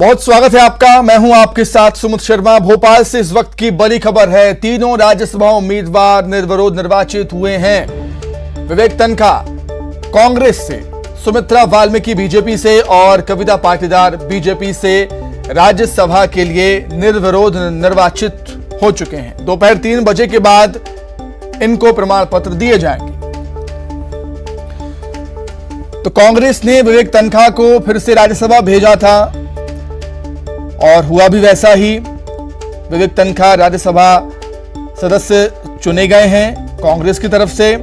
बहुत स्वागत है आपका। मैं हूं आपके साथ सुमित शर्मा। भोपाल से इस वक्त की बड़ी खबर है। तीनों राज्यसभा उम्मीदवार निर्विरोध निर्वाचित हुए हैं। विवेक तन्खा कांग्रेस से, सुमित्रा वाल्मीकि बीजेपी से और कविता पाटीदार बीजेपी से राज्यसभा के लिए निर्विरोध निर्वाचित हो चुके हैं। दोपहर 3 बजे के बाद इनको प्रमाण पत्र दिए जाएंगे। तो कांग्रेस ने विवेक तन्खा को फिर से राज्यसभा भेजा था और हुआ भी वैसा ही। विवेक तन्खा राज्यसभा सदस्य चुने गए हैं कांग्रेस की तरफ से।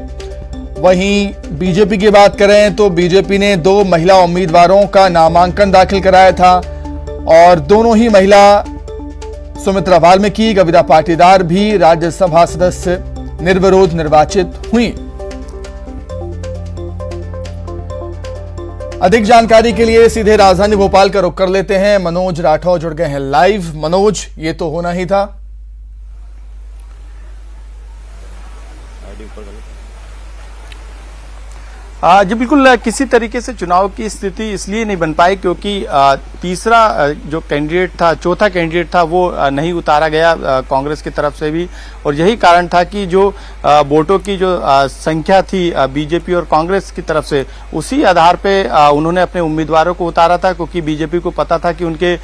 वहीं बीजेपी की बात करें तो बीजेपी ने 2 महिला उम्मीदवारों का नामांकन दाखिल कराया था और दोनों ही महिला सुमित्रा वाल्मीकि, कविता पाटीदार भी राज्यसभा सदस्य निर्विरोध निर्वाचित हुई। अधिक जानकारी के लिए सीधे राजधानी भोपाल का रुख कर लेते हैं। मनोज राठौर जुड़ गए हैं लाइव। मनोज, ये तो होना ही था। जी बिल्कुल, किसी तरीके से चुनाव की स्थिति इसलिए नहीं बन पाई क्योंकि तीसरा जो कैंडिडेट था, चौथा कैंडिडेट था, वो नहीं उतारा गया कांग्रेस की तरफ से भी। और यही कारण था कि जो वोटों की जो संख्या थी बीजेपी और कांग्रेस की तरफ से, उसी आधार पे उन्होंने अपने उम्मीदवारों को उतारा था क्योंकि बीजेपी को पता था कि उनके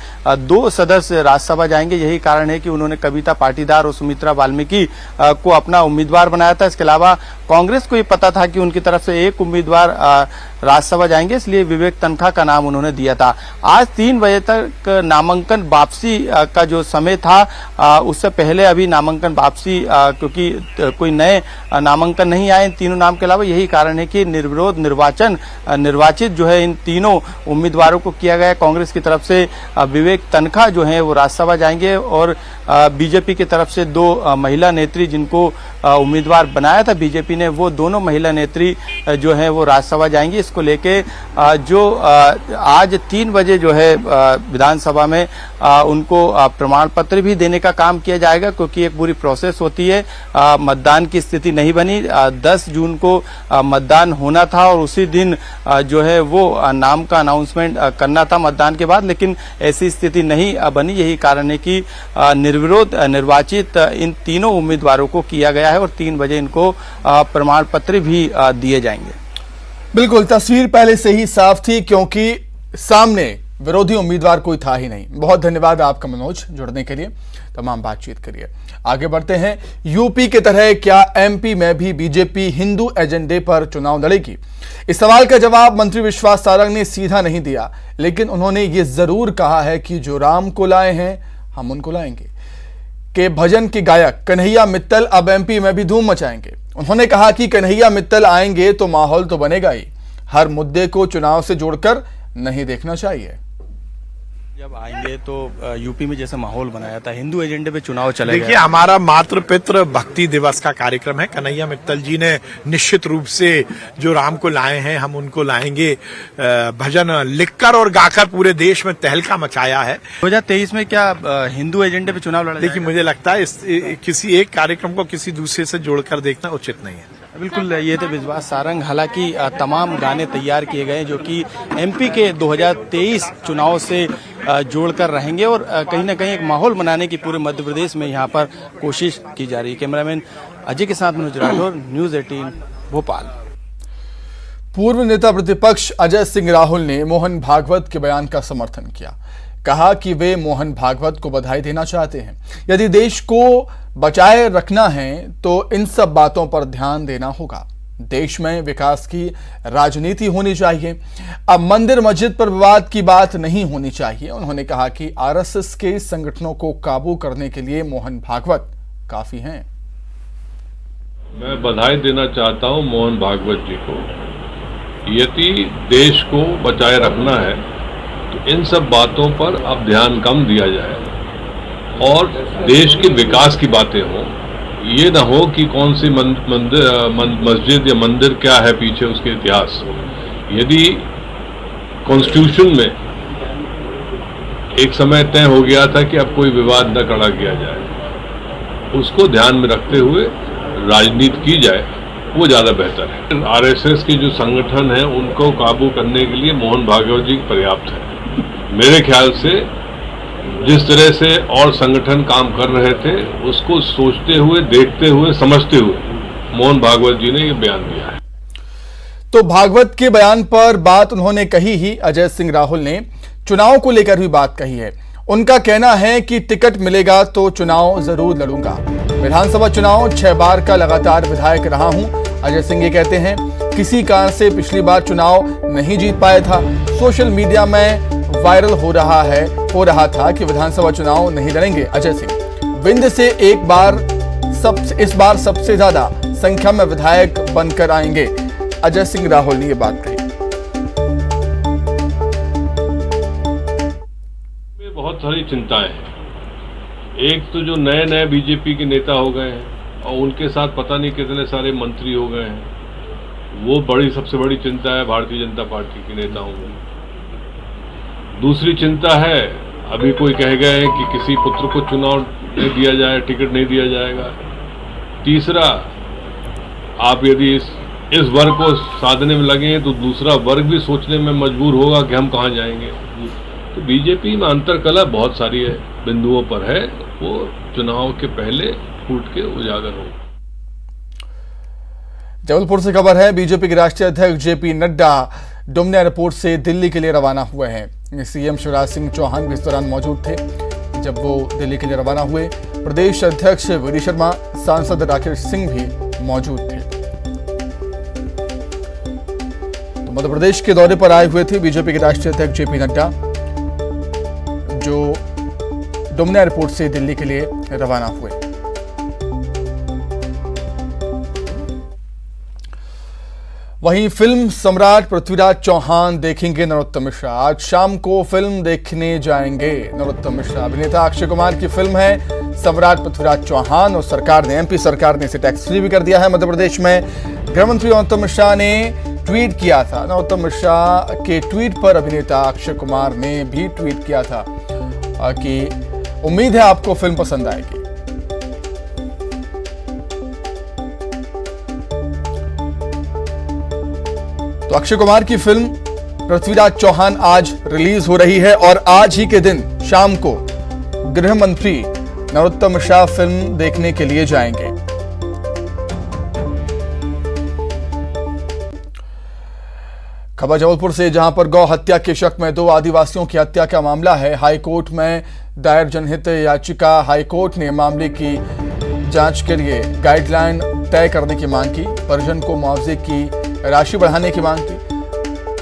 2 सदस्य राज्यसभा जाएंगे। यही कारण है कि उन्होंने कविता पाटीदार और सुमित्रा वाल्मीकि को अपना उम्मीदवार बनाया था। इसके अलावा कांग्रेस को ये पता था कि उनकी तरफ से एक उम्मीदवार राज्यसभा जाएंगे, इसलिए विवेक तन्खा का नाम उन्होंने दिया था। आज 3 बजे तक नामांकन वापसी का जो समय था, उससे पहले अभी नामांकन वापसी क्योंकि कोई नए नामांकन नहीं आए इन तीनों नाम के अलावा। यही कारण है कि निर्विरोध निर्वाचित जो है इन तीनों उम्मीदवारों को किया गया। कांग्रेस की तरफ से विवेक तन्खा जो है वो राज्यसभा जाएंगे और बीजेपी की तरफ से 2 महिला नेत्री जिनको उम्मीदवार बनाया था बीजेपी ने, वो दोनों महिला नेत्री जो है वो राज्यसभा जाएंगी। इसको लेके जो आज 3 बजे जो है विधानसभा में उनको प्रमाण पत्र भी देने का काम किया जाएगा क्योंकि एक पूरी प्रोसेस होती है। मतदान की स्थिति नहीं बनी। 10 जून को मतदान होना था और उसी दिन जो है वो नाम का अनाउंसमेंट करना था मतदान के बाद, लेकिन ऐसी स्थिति नहीं बनी। यही कारण है कि निर्विरोध निर्वाचित इन तीनों उम्मीदवारों को किया गया है और 3 बजे इनको प्रमाण पत्र भी दिए जाएंगे। बिल्कुल, तस्वीर पहले से ही साफ थी क्योंकि सामने विरोधी उम्मीदवार कोई था ही नहीं। बहुत धन्यवाद आपका मनोज, जुड़ने के लिए, तमाम बातचीत करिए। आगे बढ़ते हैं। यूपी की तरह क्या एमपी में भी बीजेपी हिंदू एजेंडे पर चुनाव लड़ेगी? इस सवाल का जवाब मंत्री विश्वास सारंग ने सीधा नहीं दिया, लेकिन उन्होंने ये जरूर कहा है कि जो राम को लाए हैं हम उनको लाएंगे। के भजन के गायक कन्हैया मित्तल अब एमपी में भी धूम मचाएंगे। उन्होंने कहा कि कन्हैया मित्तल आएंगे तो माहौल तो बनेगा ही। हर मुद्दे को चुनाव से जोड़कर नहीं देखना चाहिए। जब आएंगे तो यूपी में जैसे माहौल बनाया था, हिंदू एजेंडे पे चुनाव चलेगा। देखिए, हमारा मातृ पितृ भक्ति दिवस का कार्यक्रम है। कन्हैया मित्तल जी ने निश्चित रूप से जो राम को लाए हैं हम उनको लाएंगे भजन लिखकर और गाकर पूरे देश में तहलका मचाया है। 2023 में क्या हिंदू एजेंडे पे चुनाव लड़ा? देखिए, मुझे लगता है किसी एक कार्यक्रम को किसी दूसरे से जोड़कर देखना उचित नहीं है। बिल्कुल, ये थे विश्वास सारंग। हालांकि तमाम गाने तैयार किए गए जो कि एमपी के 2023 चुनाव से जोड़कर रहेंगे और कहीं ना कहीं एक माहौल बनाने की पूरे मध्य प्रदेश में यहाँ पर कोशिश की जा रही है। कैमरामैन अजय के साथ मनोज राठौर, न्यूज 18 भोपाल। पूर्व नेता प्रतिपक्ष अजय सिंह राहुल ने मोहन भागवत के बयान का समर्थन किया। कहा कि वे मोहन भागवत को बधाई देना चाहते हैं। यदि देश को बचाए रखना है तो इन सब बातों पर ध्यान देना होगा। देश में विकास की राजनीति होनी चाहिए। अब मंदिर मस्जिद पर विवाद की बात नहीं होनी चाहिए। उन्होंने कहा कि आरएसएस के संगठनों को काबू करने के लिए मोहन भागवत काफी हैं। मैं बधाई देना चाहता हूं मोहन भागवत जी को। यदि देश को बचाए रखना है तो इन सब बातों पर अब ध्यान कम दिया जाए और देश के विकास की बातें हों। ये ना हो कि कौन सी मस्जिद या मंदिर क्या है पीछे उसके इतिहास। यदि कॉन्स्टिट्यूशन में एक समय तय हो गया था कि अब कोई विवाद न खड़ा किया जाए, उसको ध्यान में रखते हुए राजनीति की जाए, वो ज़्यादा बेहतर है। आरएसएस के जो संगठन हैं उनको काबू करने के लिए मोहन भागवत जी पर्याप्त है। मेरे ख्याल से जिस तरह से और संगठन काम कर रहे थे उसको सोचते हुए, देखते हुए, समझते हुए मोहन भागवत जी ने ये बयान दिया है। तो भागवत के बयान पर बात उन्होंने कही ही। अजय सिंह राहुल ने चुनाव को लेकर भी बात कही है। उनका कहना है कि टिकट मिलेगा तो चुनाव जरूर लड़ूंगा। विधानसभा चुनाव 6 बार का लगातार विधायक रहा हूं। अजय सिंह ये कहते हैं किसी कारण से पिछली बार चुनाव नहीं जीत पाया था। सोशल मीडिया में वायरल हो रहा था कि विधानसभा चुनाव नहीं लड़ेंगे। अजय सिंह विंध्य से इस बार सबसे ज्यादा संख्या में विधायक बनकर आएंगे। अजय सिंह राहुल ने यह बात कही। बहुत सारी चिंताएं हैं। एक तो जो नए बीजेपी के नेता हो गए हैं और उनके साथ पता नहीं कितने सारे मंत्री हो गए हैं, वो सबसे बड़ी चिंता है भारतीय जनता पार्टी के नेताओं में। दूसरी चिंता है, अभी कोई कह गए कि किसी पुत्र को चुनाव नहीं दिया जाए, टिकट नहीं दिया जाएगा। तीसरा, आप यदि इस वर्ग को साधने में लगे तो दूसरा वर्ग भी सोचने में मजबूर होगा कि हम कहाँ जाएंगे। तो बीजेपी में अंतरकलह बहुत सारी है, बिंदुओं पर है, वो चुनाव के पहले फूट के उजागर होगा। जबलपुर से खबर है, बीजेपी के राष्ट्रीय अध्यक्ष जेपी नड्डा डुमना एयरपोर्ट से दिल्ली के लिए रवाना हुए हैं। सीएम शिवराज सिंह चौहान भी इस दौरान मौजूद थे जब वो दिल्ली के लिए रवाना हुए। प्रदेश अध्यक्ष वीडी शर्मा, सांसद राकेश सिंह भी मौजूद थे। तो मध्य प्रदेश के दौरे पर आए हुए थे बीजेपी के राष्ट्रीय अध्यक्ष जेपी नड्डा, जो डुमना एयरपोर्ट से दिल्ली के लिए रवाना हुए। वहीं फिल्म सम्राट पृथ्वीराज चौहान देखेंगे नरोत्तम मिश्रा। आज शाम को फिल्म देखने जाएंगे नरोत्तम मिश्रा। अभिनेता अक्षय कुमार की फिल्म है सम्राट पृथ्वीराज चौहान और सरकार ने, एमपी सरकार ने इसे टैक्स फ्री भी कर दिया है मध्य प्रदेश में। गृह मंत्री नरोत्तम मिश्रा ने ट्वीट किया था। नरोत्तम मिश्रा के ट्वीट पर अभिनेता अक्षय कुमार ने भी ट्वीट किया था कि उम्मीद है आपको फिल्म पसंद आएगी। तो अक्षय कुमार की फिल्म पृथ्वीराज चौहान आज रिलीज हो रही है और आज ही के दिन शाम को गृह मंत्री नरोत्तम मिश्रा फिल्म देखने के लिए जाएंगे। खबर जबलपुर से, जहां पर गौ हत्या के शक में 2 आदिवासियों की हत्या का मामला है। हाईकोर्ट में दायर जनहित याचिका। हाईकोर्ट ने मामले की जांच के लिए गाइडलाइन तय करने की मांग की। परिजन को मुआवजे की राशि बढ़ाने की मांग की।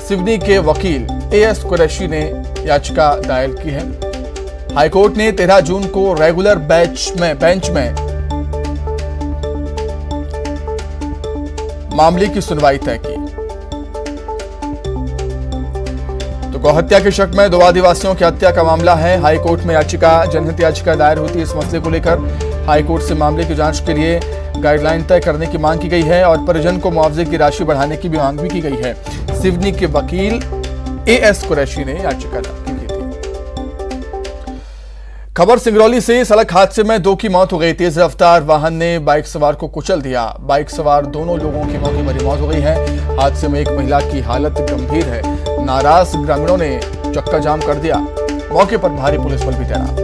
सिवनी के वकील एएस कुरैशी ने याचिका दायर की है। हाईकोर्ट ने 13 जून को रेगुलर बेंच में मामले की सुनवाई तय की। तो गौहत्या के शक में 2 आदिवासियों की हत्या का मामला है। हाईकोर्ट में जनहित याचिका दायर हुई थी। इस मसले को लेकर हाईकोर्ट से मामले की जांच के लिए गाइडलाइन तय करने की मांग की गई है और परिजन को मुआवजे की राशि बढ़ाने की भी मांग भी की गई है। सिवनी के वकील एएस कुरैशी ने याचिका दाखिल की थी। खबर सिंगरौली से, सड़क हादसे में 2 की मौत हो गई। तेज रफ्तार वाहन ने बाइक सवार को कुचल दिया। बाइक सवार दोनों लोगों की मौके पर मौत हो गई है। हादसे में एक महिला की हालत गंभीर है। नाराज ग्रामीणों ने चक्का जाम कर दिया। मौके पर भारी पुलिस बल भी तैनात।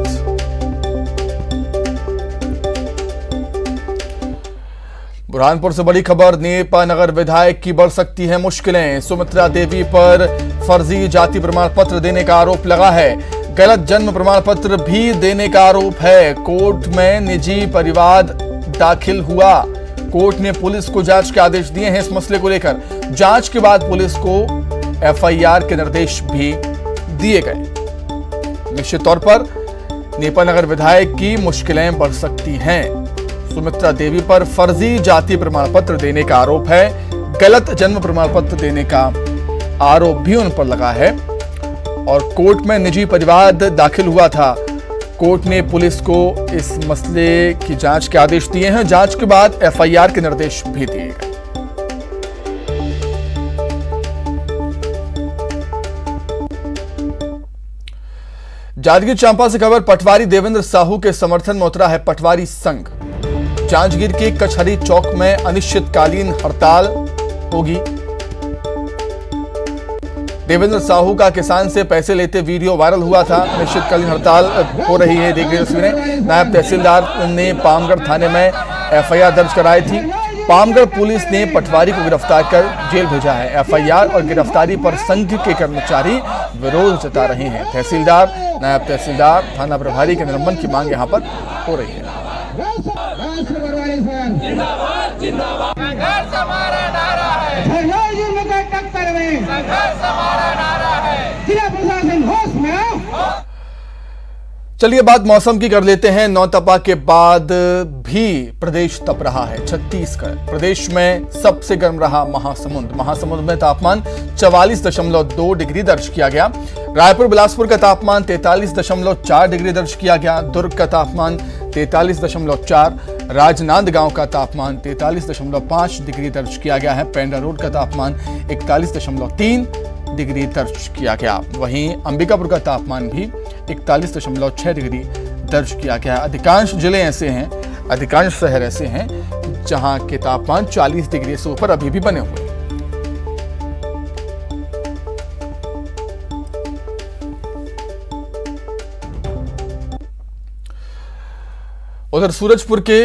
बुरहानपुर से बड़ी खबर, नेपा नगर विधायक की बढ़ सकती है मुश्किलें। सुमित्रा देवी पर फर्जी जाति प्रमाण पत्र देने का आरोप लगा है। गलत जन्म प्रमाण पत्र भी देने का आरोप है। कोर्ट में निजी परिवाद दाखिल हुआ। कोर्ट ने पुलिस को जांच के आदेश दिए हैं इस मसले को लेकर। जांच के बाद पुलिस को एफआईआर के निर्देश भी दिए गए। निश्चित तौर पर नेपा नगर विधायक की मुश्किलें बढ़ सकती हैं। सुमित्रा देवी पर फर्जी जाति प्रमाण पत्र देने का आरोप है। गलत जन्म प्रमाण पत्र देने का आरोप भी उन पर लगा है और कोर्ट में निजी परिवाद दाखिल हुआ था। कोर्ट ने पुलिस को इस मसले की जांच के आदेश दिए हैं। जांच के बाद एफआईआर के निर्देश भी दिए गए। जांजगीर चांपा से खबर, पटवारी देवेंद्र साहू के समर्थन में उतरा है पटवारी संघ। जांजगीर के कचहरी चौक में अनिश्चितकालीन हड़ताल होगी। देवेंद्र साहू का किसान से पैसे लेते वीडियो वायरल हुआ था। अनिश्चितकालीन हड़ताल हो रही है, देख रही तस्वीरें। नायब तहसीलदार ने पामगढ़ थाने में FIR दर्ज कराई थी। पामगढ़ पुलिस ने पटवारी को गिरफ्तार कर जेल भेजा है। FIR और गिरफ्तारी पर संघ के कर्मचारी विरोध जता रहे हैं। तहसीलदार, नायब तहसीलदार, थाना प्रभारी के निलंबन की मांग यहां पर हो रही है। चलिए बात मौसम की कर लेते हैं। नौतपा के बाद भी प्रदेश तप रहा है। छत्तीसगढ़ प्रदेश में सबसे गर्म रहा महासमुंद। महासमुंद में तापमान 44.2 डिग्री दर्ज किया गया। रायपुर बिलासपुर का तापमान 43.4 डिग्री दर्ज किया गया। दुर्ग का तापमान 43.4, राजनांदगांव का तापमान 43.5 डिग्री दर्ज किया गया है। पेंड्रा रोड का तापमान 41.3 डिग्री दर्ज किया गया। वहीं अंबिकापुर का तापमान भी 41.6 डिग्री दर्ज किया गया। अधिकांश जिले ऐसे हैं, अधिकांश शहर ऐसे हैं जहां के तापमान 40 डिग्री से ऊपर अभी भी बने हुए हैं। उधर सूरजपुर के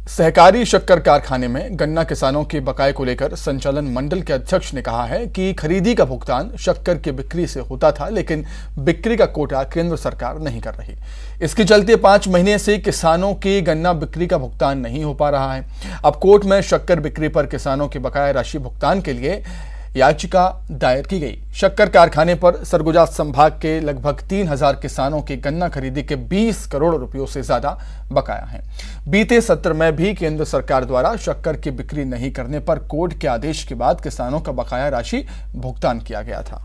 सहकारी शक्कर कारखाने में गन्ना किसानों के बकाये को लेकर संचालन मंडल के अध्यक्ष ने कहा है कि खरीदी का भुगतान शक्कर की बिक्री से होता था, लेकिन बिक्री का कोटा केंद्र सरकार नहीं कर रही। इसके चलते 5 महीने से किसानों की गन्ना बिक्री का भुगतान नहीं हो पा रहा है। अब कोर्ट में शक्कर बिक्री पर किसानों के बकाया राशि भुगतान के लिए याचिका दायर की गई। शक्कर कारखाने पर सरगुजा संभाग के लगभग 3000 किसानों की गन्ना खरीदी के 20 करोड़ रुपयों से ज्यादा बकाया है। बीते सत्र में भी केंद्र सरकार द्वारा शक्कर की बिक्री नहीं करने पर कोर्ट के आदेश के बाद किसानों का बकाया राशि भुगतान किया गया था।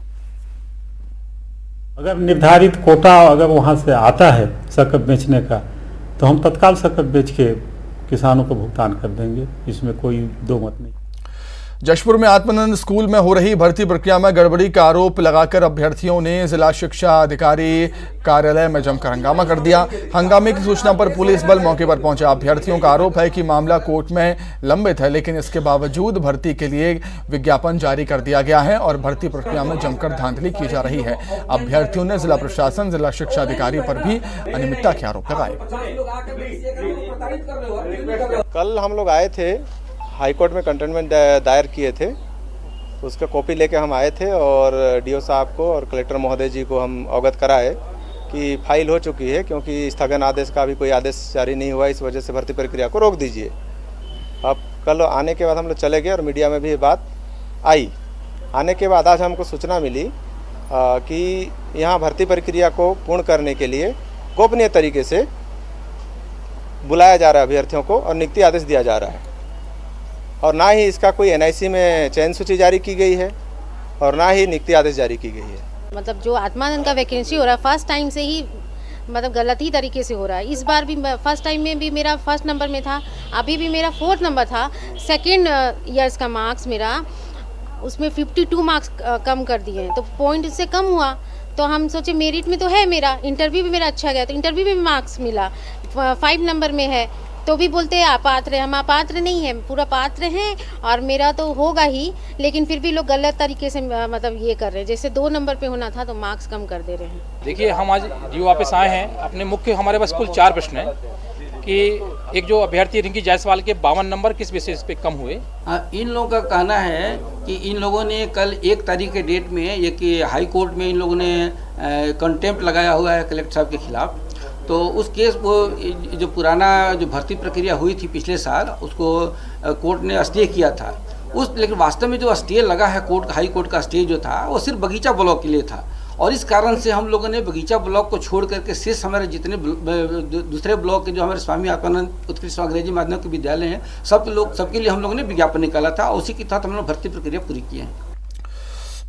अगर निर्धारित कोटा अगर वहां से आता है शक्कर बेचने का, तो हम तत्काल शक्कर बेच के किसानों को भुगतान कर देंगे, इसमें कोई दो मत नहीं। जशपुर में आत्मानंद स्कूल में हो रही भर्ती प्रक्रिया में गड़बड़ी का आरोप लगाकर अभ्यर्थियों ने जिला शिक्षा अधिकारी कार्यालय में जमकर हंगामा कर दिया। हंगामे की सूचना पर पुलिस बल मौके पर पहुंचा। अभ्यर्थियों का आरोप है कि मामला कोर्ट में लंबित है, लेकिन इसके बावजूद भर्ती के लिए विज्ञापन जारी कर दिया गया है और भर्ती प्रक्रिया में जमकर धांधली की जा रही है। अभ्यर्थियों ने जिला प्रशासन, जिला शिक्षा अधिकारी पर भी अनियमितता के आरोप लगाए। कल हम लोग आए थे, हाईकोर्ट में कंटेनमेंट दायर किए थे, उसका कॉपी लेके हम आए थे और DO साहब को और कलेक्टर महोदय जी को हम अवगत कराए कि फाइल हो चुकी है, क्योंकि स्थगन आदेश का भी कोई आदेश जारी नहीं हुआ, इस वजह से भर्ती प्रक्रिया को रोक दीजिए। अब कल आने के बाद हम लोग चले गए और मीडिया में भी ये बात आई। आने के बाद आज हमको सूचना मिली कि यहाँ भर्ती प्रक्रिया को पूर्ण करने के लिए गोपनीय तरीके से बुलाया जा रहा है अभ्यर्थियों को और नियुक्ति आदेश दिया जा रहा है, और ना ही इसका कोई NIC में चयन सूची जारी की गई है और ना ही नियुक्ति आदेश जारी की गई है। मतलब जो आत्मानंद का वैकेंसी हो रहा है फर्स्ट टाइम से ही मतलब गलत ही तरीके से हो रहा है। इस बार भी फर्स्ट टाइम में भी मेरा फर्स्ट नंबर में था, अभी भी मेरा 4th नंबर था। सेकेंड ईयर्स का मार्क्स मेरा उसमें 52 मार्क्स कम कर दिए हैं, तो पॉइंट इससे कम हुआ। तो हम सोचे मेरिट में तो है मेरा, इंटरव्यू भी मेरा अच्छा गया, तो इंटरव्यू में मार्क्स मिला 5 नंबर में है, तो भी बोलते हैं अपात्र है। हम अपात्र नहीं है, पूरा पात्र हैं और मेरा तो होगा ही, लेकिन फिर भी लोग गलत तरीके से मतलब ये कर रहे हैं। जैसे 2 नंबर पे होना था तो मार्क्स कम कर दे रहे हैं। देखिए, हम आज DO वापस आए हैं। अपने मुख्य हमारे पास कुल 4 प्रश्न हैं कि एक जो अभ्यर्थी रिंकी जायसवाल के 52 नंबर किस बेसिस पे कम हुए। इन लोगों का कहना है कि इन लोगों ने कल 1 तारीख के डेट में ये कि हाई कोर्ट में इन लोगों ने कंटेम्प्ट लगाया हुआ है कलेक्टर साहब के खिलाफ। तो उस केस को जो पुराना जो भर्ती प्रक्रिया हुई थी पिछले साल, उसको कोर्ट ने स्टे किया था लेकिन वास्तव में जो स्टे लगा है हाई कोर्ट का स्टे जो था वो सिर्फ बगीचा ब्लॉक के लिए था, और इस कारण से हम लोगों ने बगीचा ब्लॉक को छोड़ करके शेष हमारे जितने दूसरे ब्लॉक के जो हमारे स्वामी आत्मानंद उत्कृष्ट अंग्रेजी माध्यम के विद्यालय हैं सबके लिए हम लोगों ने विज्ञापन निकाला था, उसी के तहत हमने भर्ती प्रक्रिया पूरी की है।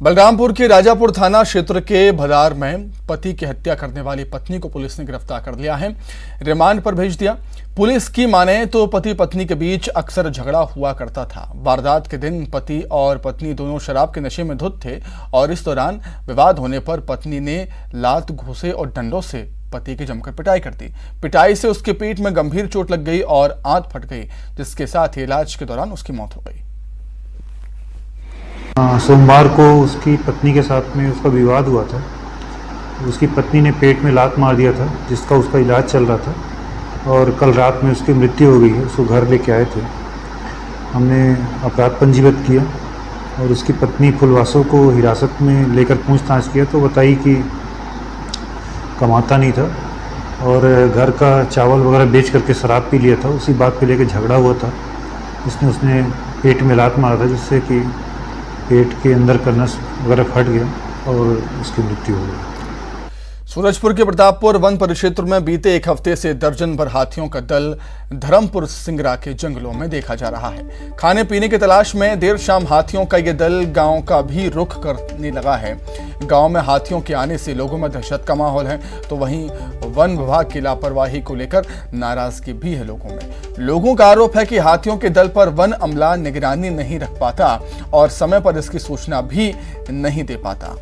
बलरामपुर के राजापुर थाना क्षेत्र के भदार में पति की हत्या करने वाली पत्नी को पुलिस ने गिरफ्तार कर लिया है, रिमांड पर भेज दिया। पुलिस की माने तो पति पत्नी के बीच अक्सर झगड़ा हुआ करता था। वारदात के दिन पति और पत्नी दोनों शराब के नशे में धुत थे और इस दौरान विवाद होने पर पत्नी ने लात, घूंसे और डंडों से पति की जमकर पिटाई कर दी। पिटाई से उसके पेट में गंभीर चोट लग गई और आंत फट गई, जिसके साथ ही इलाज के दौरान उसकी मौत हो गई। सोमवार को उसकी पत्नी के साथ में उसका विवाद हुआ था। उसकी पत्नी ने पेट में लात मार दिया था, जिसका उसका इलाज चल रहा था और कल रात में उसकी मृत्यु हो गई है। उसको घर लेके आए थे, हमने अपराध पंजीबद्ध किया और उसकी पत्नी फुलवासो को हिरासत में लेकर पूछताछ किया तो बताई कि कमाता नहीं था और घर का चावल वगैरह बेच करके शराब पी लिया था। उसी बात पे लेकर झगड़ा हुआ था। उसने पेट में लात मारा था, जिससे कि पेट के अंदर का नस वगैरह फट गया और उसकी मृत्यु हो गई। सूरजपुर के प्रतापपुर वन परिक्षेत्र में बीते एक हफ्ते से दर्जन भर हाथियों का दल धर्मपुर सिंगरा के जंगलों में देखा जा रहा है। खाने पीने की तलाश में देर शाम हाथियों का यह दल गांव का भी रुख करने लगा है। गांव में हाथियों के आने से लोगों में दहशत का माहौल है, तो वहीं वन विभाग की लापरवाही को लेकर नाराजगी भी है लोगों में। लोगों का आरोप है कि हाथियों के दल पर वन अमला निगरानी नहीं रख पाता और समय पर इसकी सूचना भी नहीं दे पाता।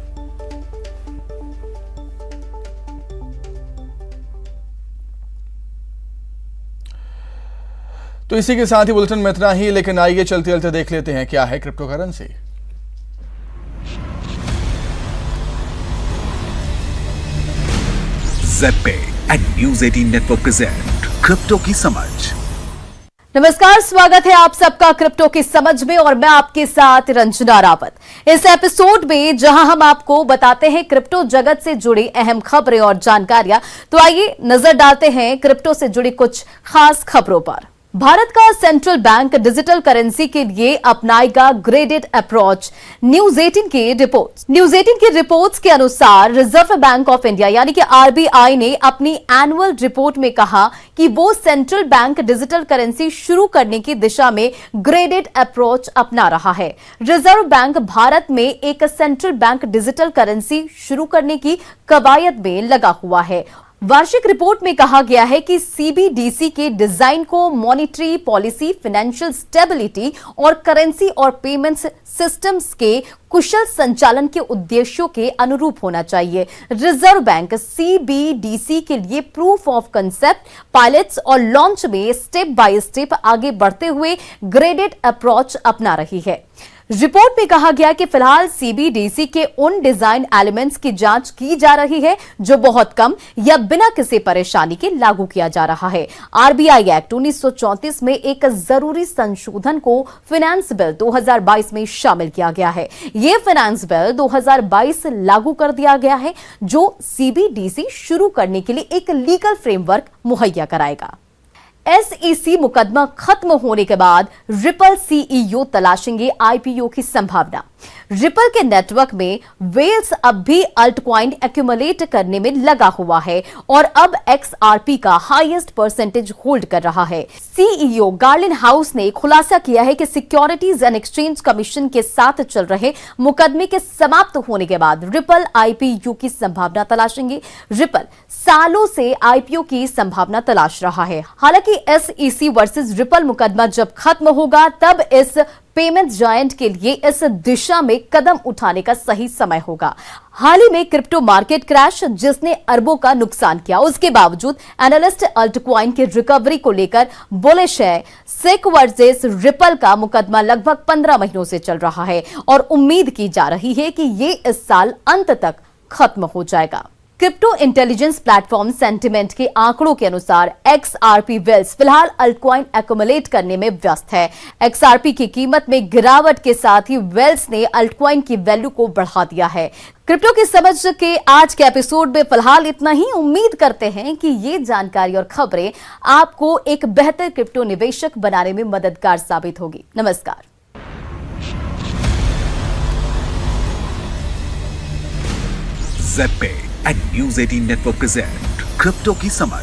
तो इसी के साथ ही बुलेटिन में इतना ही, लेकिन आइए चलते चलते देख लेते हैं क्या है crypto currency. Z and news 18 network present crypto की समझ। नमस्कार, स्वागत है आप सबका क्रिप्टो की समझ में और मैं आपके साथ रंजना रावत। इस एपिसोड में जहां हम आपको बताते हैं क्रिप्टो जगत से जुड़ी अहम खबरें और जानकारियां, तो आइए नजर डालते हैं क्रिप्टो से जुड़ी कुछ खास खबरों पर। भारत का सेंट्रल बैंक डिजिटल करेंसी के लिए अपनाएगा ग्रेडेड अप्रोच। न्यूज 18 की रिपोर्ट्स के अनुसार रिजर्व बैंक ऑफ इंडिया यानी कि आरबीआई ने अपनी एनुअल रिपोर्ट में कहा कि वो सेंट्रल बैंक डिजिटल करेंसी शुरू करने की दिशा में ग्रेडेड अप्रोच अपना रहा है। रिजर्व बैंक भारत में एक सेंट्रल बैंक डिजिटल करेंसी शुरू करने की कवायद में लगा हुआ है। वार्षिक रिपोर्ट में कहा गया है कि सीबीडीसी के डिजाइन को मॉनेटरी पॉलिसी, फाइनेंशियल स्टेबिलिटी और करेंसी और पेमेंट्स सिस्टम्स के कुशल संचालन के उद्देश्यों के अनुरूप होना चाहिए। रिजर्व बैंक सीबीडीसी के लिए प्रूफ ऑफ कंसेप्ट, पायलट्स और लॉन्च में स्टेप बाय स्टेप आगे बढ़ते हुए ग्रेडेड अप्रोच अपना रही है। रिपोर्ट में कहा गया कि फिलहाल सीबीडीसी के उन डिजाइन एलिमेंट्स की जांच की जा रही है जो बहुत कम या बिना किसी परेशानी के लागू किया जा रहा है। आरबीआई एक्ट 1934 में एक जरूरी संशोधन को फाइनेंस बिल 2022 में शामिल किया गया है। यह फाइनेंस बिल 2022 लागू कर दिया गया है जो सीबीडीसी शुरू करने के लिए एक लीगल फ्रेमवर्क मुहैया कराएगा। एसईसी मुकदमा खत्म होने के बाद रिपल सीईओ तलाशेंगे आईपीओ की संभावना। रिपल के नेटवर्क में वेल्स अब भी अल्टकॉइन एक्यूमुलेट करने में लगा हुआ है और अब एक्सआरपी का हाईएस्ट परसेंटेज होल्ड कर रहा है। सीईओ गार्लिन हाउस ने खुलासा किया है कि सिक्योरिटीज एंड एक्सचेंज कमीशन के साथ चल रहे मुकदमे के समाप्त होने के बाद रिपल आईपीओ की संभावना तलाशेंगे। रिपल सालों से आईपीओ की संभावना तलाश रहा है। हालांकि एसईसी वर्सेस रिपल मुकदमा जब खत्म होगा तब इस पेमेंट जायंट के लिए इस दिशा में कदम उठाने का सही समय होगा। हाल ही में क्रिप्टो मार्केट क्रैश जिसने अरबों का नुकसान किया, उसके बावजूद एनालिस्ट अल्टकॉइन की रिकवरी को लेकर बुलिश है। सेक वर्सेस रिपल का मुकदमा लगभग 15 महीनों से चल रहा है और उम्मीद की जा रही है कि ये इस साल अंत तक खत्म हो जाएगा। क्रिप्टो इंटेलिजेंस प्लेटफॉर्म सेंटिमेंट के आंकड़ों के अनुसार एक्सआरपी वेल्स फिलहाल अल्टकॉइन एक्यूमुलेट करने में व्यस्त है। एक्सआरपी की कीमत में गिरावट के साथ ही वेल्स ने अल्टकॉइन की वैल्यू को बढ़ा दिया है। क्रिप्टो की समझ के आज के एपिसोड में फिलहाल इतना ही। उम्मीद करते हैं कि ये जानकारी और खबरें आपको एक बेहतर क्रिप्टो निवेशक बनाने में मददगार साबित होगी। नमस्कार। Z and news 18 network present crypto की समझ।